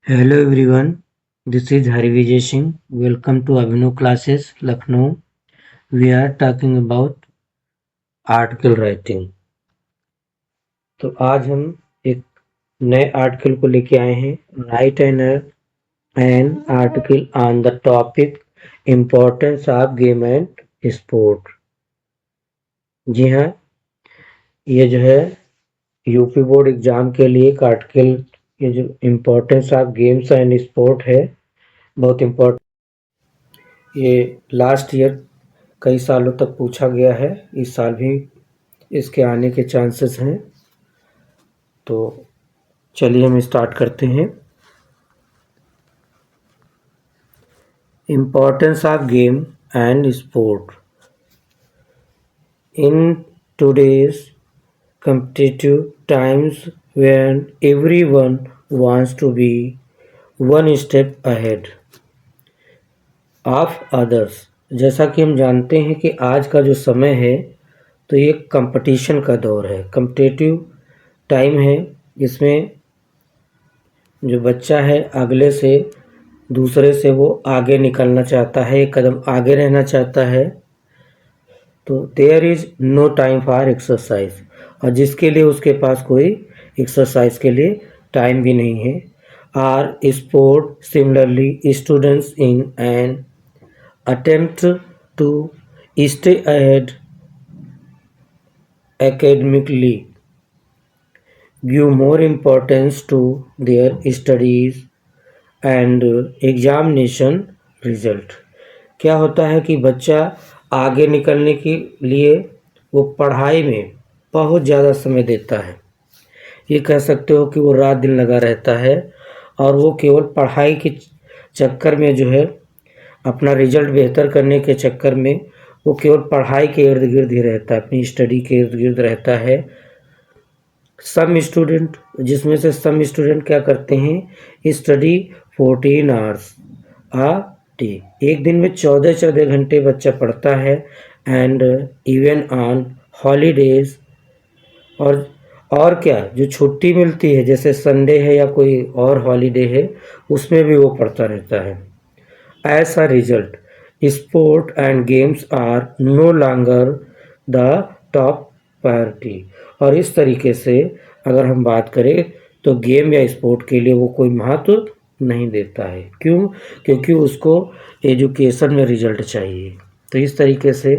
Hello everyone, this is Hari Vijay Singh. Welcome to Abhinav Classes, Lucknow. We are talking about article writing. तो आज हम एक नए article को लेके आए हैं। Write an article on the topic importance of game and sport. जी हाँ, ये जो है यूपी बोर्ड एग्जाम के लिए एक आर्टिकल, ये जो importance of games and sport है, बहुत इम्पोर्टेंट। ये लास्ट ईयर कई सालों तक पूछा गया है, इस साल भी इसके आने के चांसेस हैं। तो चलिए हम स्टार्ट करते हैं। Importance of game and sport in today's competitive times when everyone wants to be one step ahead of others। जैसा कि हम जानते हैं कि आज का जो समय है तो ये कंपटीशन का दौर है, कम्पिटिटिव टाइम है। इसमें जो बच्चा है अगले से दूसरे से वो आगे निकलना चाहता है, एक कदम आगे रहना चाहता है। तो there is no time for exercise, और जिसके लिए उसके पास कोई एक्सरसाइज के लिए टाइम भी नहीं है। Or sport similarly students in an attempt to stay ahead academically give more importance to their studies and examination result। क्या होता है कि बच्चा आगे निकलने के लिए वो पढ़ाई में बहुत ज़्यादा समय देता है। ये कह सकते हो कि वो रात दिन लगा रहता है, और वो केवल पढ़ाई के चक्कर में जो है अपना रिजल्ट बेहतर करने के चक्कर में वो केवल पढ़ाई के इर्द गिर्द ही रहता है, अपनी स्टडी के इर्द गिर्द रहता है। सम स्टूडेंट, जिसमें से सम स्टूडेंट क्या करते हैं, स्टडी 14 आवर्स आ डे, एक दिन में 14 घंटे बच्चा पढ़ता है। एंड इवन ऑन हॉलीडेज, और क्या, जो छुट्टी मिलती है जैसे संडे है या कोई और हॉलीडे है, उसमें भी वो पढ़ता रहता है। As a result sport and games are no longer the top priority. और इस तरीके से अगर हम बात करें तो गेम या स्पोर्ट के लिए वो कोई महत्व नहीं देता है। क्यों? क्योंकि उसको एजुकेशन में रिजल्ट चाहिए। तो इस तरीके से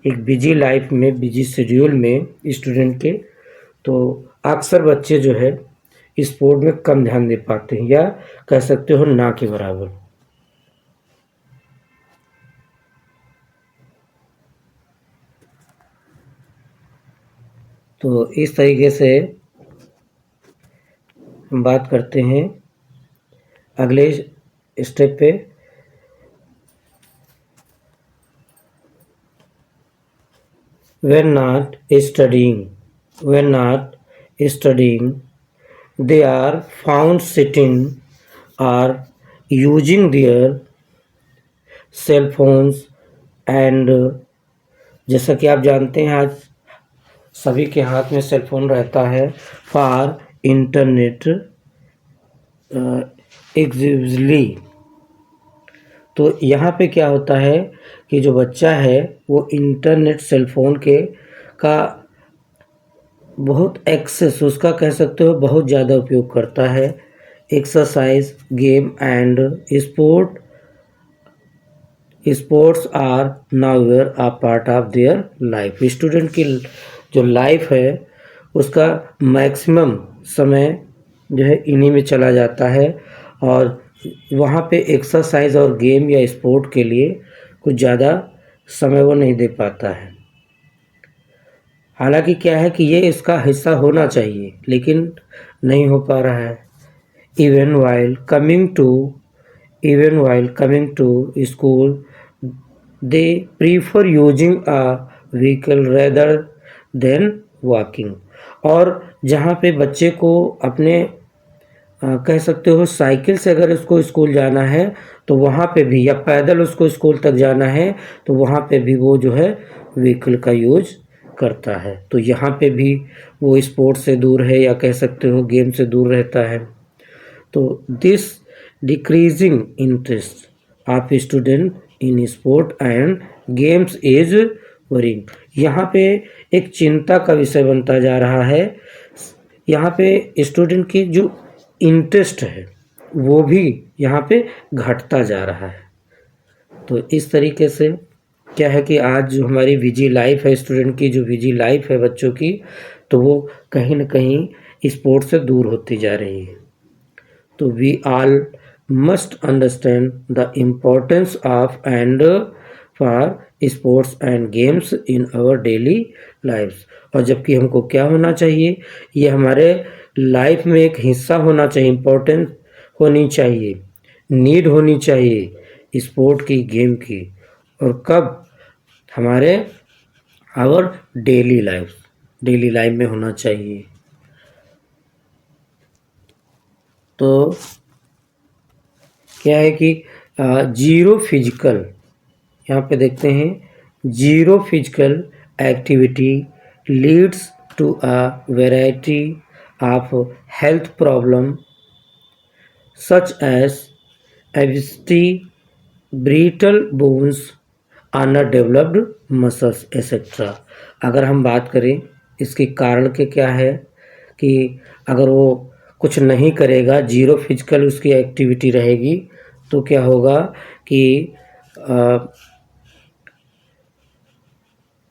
एक बिजी लाइफ में, बिजी शेड्यूल में स्टूडेंट के, तो अक्सर बच्चे जो है स्पोर्ट में कम ध्यान दे पाते हैं, या कह सकते हो ना के बराबर। तो इस तरीके से हम बात करते हैं अगले स्टेप पे। when not studying they are found sitting or using their cell phones। And जैसा कि आप जानते हैं आज सभी के हाथ में सेल फोन रहता है फॉर इंटरनेट एक्सक्लूसिवली। तो यहाँ पे क्या होता है कि जो बच्चा है वो इंटरनेट सेलफोन के का बहुत एक्सेस, उसका कह सकते हो बहुत ज़्यादा उपयोग करता है। Exercise game and sports are nowhere a part of their life. Student की जो लाइफ है उसका मैक्सिमम समय जो है इन्हीं में चला जाता है, और वहाँ पे एक्सरसाइज और गेम या स्पोर्ट के लिए कुछ ज़्यादा समय वो नहीं दे पाता है। हालांकि क्या है कि ये इसका हिस्सा होना चाहिए, लेकिन नहीं हो पा रहा है। Even while coming to school they prefer using a vehicle rather than walking. और जहाँ पे बच्चे को अपने कह सकते हो साइकिल से अगर उसको स्कूल जाना है तो वहाँ पे भी, या पैदल उसको स्कूल तक जाना है तो वहाँ पे भी वो जो है व्हीकल का यूज करता है। तो यहाँ पे भी वो स्पोर्ट्स से दूर है, या कह सकते हो गेम से दूर रहता है। तो this decreasing interest of student in sport and games is worrying. यहाँ पे एक चिंता का विषय बनता जा रहा है। यहाँ पे स्टूडेंट की जो इंटरेस्ट है वो भी यहाँ पे घटता जा रहा है। तो इस तरीके से क्या है कि आज जो हमारी बिजी लाइफ है, स्टूडेंट की जो बिजी लाइफ है बच्चों की, तो वो कहीं ना कहीं स्पोर्ट से दूर होती जा रही है। तो we all must understand the importance of and for sports and games in our daily lifes. और जबकि हमको क्या होना चाहिए, ये हमारे लाइफ में एक हिस्सा होना चाहिए, इम्पोर्टेंट होनी चाहिए, नीड होनी चाहिए स्पोर्ट की, गेम की। और कब हमारे आवर डेली लाइफ में होना चाहिए। तो क्या है कि जीरो फिजिकल, यहाँ पे देखते हैं, zero physical activity leads to a variety of health problem such as obesity, brittle bones, underdeveloped muscles et cetera. अगर हम बात करें इसके कारण के क्या है कि अगर वो कुछ नहीं करेगा, जीरो फिजिकल उसकी एक्टिविटी रहेगी, तो क्या होगा कि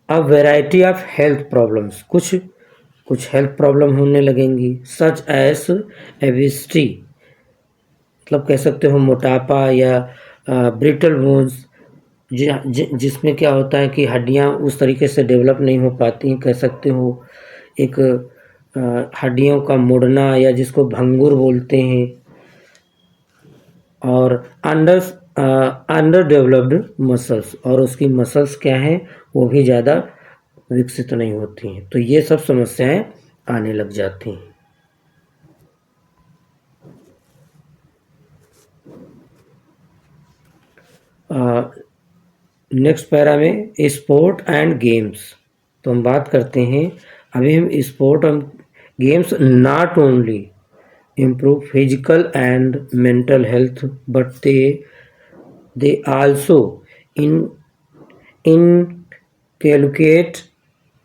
अब वैरायटी ऑफ हेल्थ प्रॉब्लम्स, कुछ हेल्थ प्रॉब्लम होने लगेंगी। सच एज एबिस्ट्री, मतलब कह सकते हो मोटापा, या ब्रिटल बोन्स, जिसमें क्या होता है कि हड्डियां उस तरीके से डेवलप नहीं हो पाती, कह सकते हो एक हड्डियों का मुड़ना, या जिसको भंगुर बोलते हैं। और अंडर डेवलप्ड मसल्स, और उसकी मसल्स क्या हैं, वो भी ज़्यादा विकसित नहीं होती हैं। तो ये सब समस्याएं आने लग जाती हैं। नेक्स्ट पैरा में स्पोर्ट एंड गेम्स। तो हम बात करते हैं अभी हम स्पोर्ट और games not only improve physical and mental health, but they also inculcate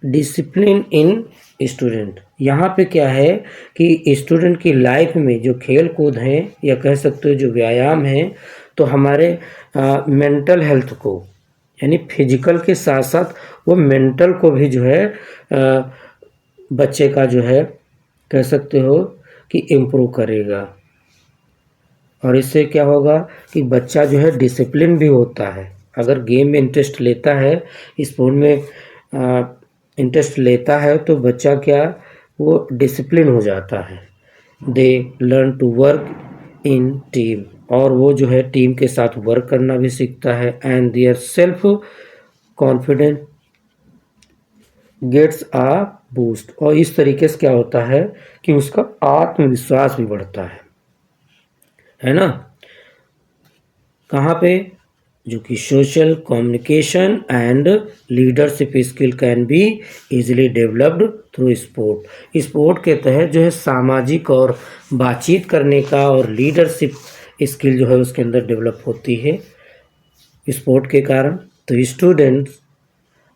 discipline in student. यहाँ पे क्या है कि स्टूडेंट की लाइफ में जो खेल कूद हैं, या कह सकते हो जो व्यायाम है, तो हमारे मेंटल हेल्थ को, यानी फिजिकल के साथ साथ वो मेंटल को भी जो है बच्चे का जो है कह सकते हो कि इम्प्रूव करेगा। और इससे क्या होगा कि बच्चा जो है डिसिप्लिन भी होता है। अगर गेम में इंटरेस्ट लेता है, स्पोर्ट में इंटरेस्ट लेता है, तो बच्चा क्या, वो डिसिप्लिन हो जाता है। They learn to work in team, और वो जो है टीम के साथ वर्क करना भी सीखता है। And their self confidence gets a boost, और इस तरीके से क्या होता है कि उसका आत्मविश्वास भी बढ़ता है ना। कहाँ पे, जो कि social communication and leadership skill can be easily developed through sport. Sport के तहत जो है सामाजिक और बातचीत करने का और लीडरशिप स्किल जो है उसके अंदर डेवलप होती है स्पोर्ट के कारण। तो स्टूडेंट्स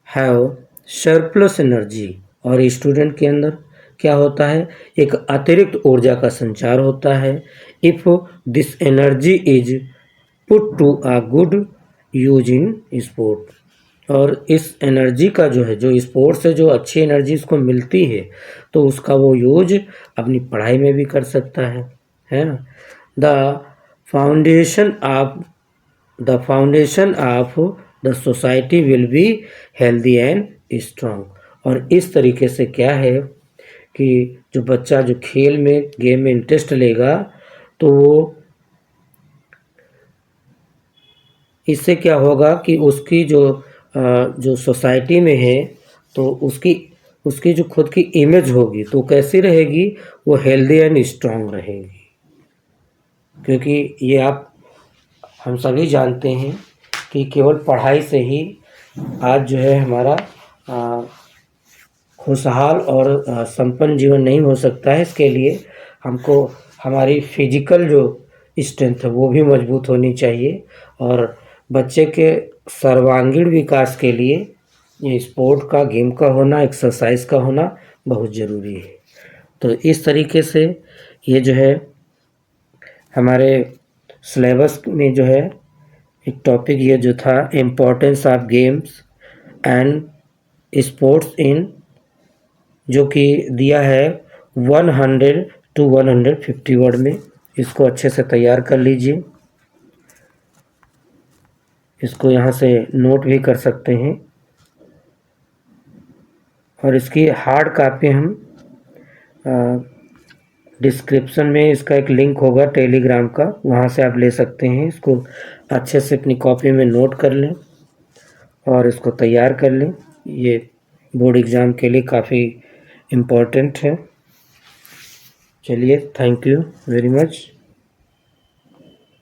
हैव सरप्लस एनर्जी, और स्टूडेंट के अंदर क्या होता है, एक अतिरिक्त ऊर्जा का संचार होता है। If this energy is put to a good use in sport, और इस एनर्जी का जो है, जो स्पोर्ट्स से जो अच्छी एनर्जी उसको मिलती है, तो उसका वो यूज अपनी पढ़ाई में भी कर सकता है ना। The foundation of the society will be healthy and strong. और इस तरीके से क्या है कि जो बच्चा जो खेल में, गेम में इंटरेस्ट लेगा, तो वो इससे क्या होगा कि उसकी जो सोसाइटी में है, तो उसकी जो खुद की इमेज होगी, तो कैसी रहेगी, वो हेल्दी एंड स्ट्रांग रहेगी। क्योंकि ये हम सभी जानते हैं कि केवल पढ़ाई से ही आज जो है हमारा खुशहाल और संपन्न जीवन नहीं हो सकता है। इसके लिए हमको हमारी फिजिकल जो स्ट्रेंथ है वो भी मजबूत होनी चाहिए और बच्चे के सर्वांगीण विकास के लिए ये स्पोर्ट का, गेम का होना, एक्सरसाइज का होना बहुत ज़रूरी है। तो इस तरीके से ये जो है हमारे सिलेबस में जो है एक टॉपिक ये जो था importance of games and sports in, जो कि दिया है 100 to 150 वर्ड में। इसको अच्छे से तैयार कर लीजिए, इसको यहाँ से नोट भी कर सकते हैं और इसकी हार्ड कापी हम डिस्क्रिप्शन में इसका एक लिंक होगा टेलीग्राम का, वहाँ से आप ले सकते हैं। इसको अच्छे से अपनी कॉपी में नोट कर लें और इसको तैयार कर लें। ये बोर्ड एग्ज़ाम के लिए काफ़ी इम्पोर्टेंट है। चलिए, थैंक यू वेरी मच।